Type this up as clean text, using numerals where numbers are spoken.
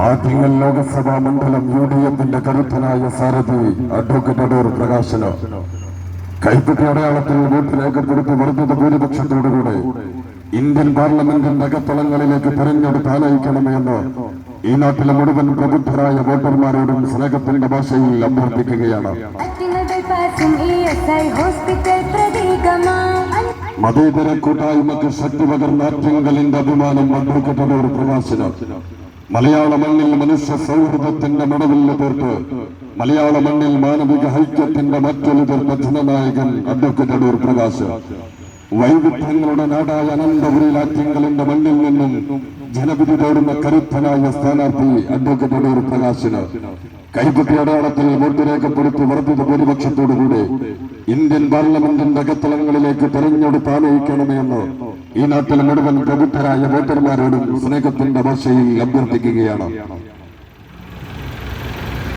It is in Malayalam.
ആറ്റിങ്ങൽ ലോകസഭാ മണ്ഡലം UDF-ന്റെ കരുത്തനായ സാരഥി അഡ്വക്കേറ്റ് അടൂർ പ്രകാശന് കൈപ്പറ്റി അടയാളത്തിൽ വോട്ട് രേഖപ്പെടുത്തി വർദ്ധിത ഭൂരിപക്ഷത്തോടുകൂടെ ഇന്ത്യൻ പാർലമെന്റിന്റെ അകത്തളങ്ങളിലേക്ക് തെരഞ്ഞെടുപ്പ് ആനയിക്കണമെന്ന് ഈ നാട്ടിലെ മുഴുവൻ പ്രബുദ്ധരായ വോട്ടർമാരോടും സ്നേഹത്തിന്റെ ഭാഷയിൽ അഭ്യർത്ഥിക്കുകയാണ്. മതേതര കൂട്ടായ്മക്ക് ശക്തി പകർന്ന ആറ്റിങ്ങലിന്റെ അഭിമാനം അഡ്വക്കേറ്റ് അടൂർ പ്രകാശന് മലയാള മണ്ണിൽ മനുഷ്യ സൗഹൃദത്തിന്റെ മടവില് തീർത്ത് മലയാള മണ്ണിൽ മാനവിക ഐക്യത്തിന്റെ മറ്റൊരു പഥനനായകൻ അഡ്വക്കേറ്റ് അടൂർ പ്രകാശ് വൈവിധ്യങ്ങളുടെ നാടായ അനന്തപുരിയിൽ ആറ്റിങ്ങലിന്റെ മണ്ണിൽ നിന്നും ജനവിധി തേടുന്ന കരുത്തനായ സ്ഥാനാർത്ഥി അഡ്വക്കേറ്റ് അടൂർ പ്രകാശിന് കൈപ്പറ്റി അടയാളത്തിൽ വോട്ട് രേഖപ്പെടുത്തി വർദ്ധിത ഭൂരിപക്ഷത്തോടുകൂടി ഇന്ത്യൻ പാർലമെന്റിന്റെ അകത്തളങ്ങളിലേക്ക് തെരഞ്ഞെടുപ്പ് ആനയിക്കണമെന്ന് ഈ നാട്ടിലെ മുഴുവൻ പ്രബുദ്ധരായ വോട്ടർമാരോടും സ്നേഹത്തിന്റെ ഭാഷയിൽ അഭ്യർത്ഥിക്കുകയാണ്.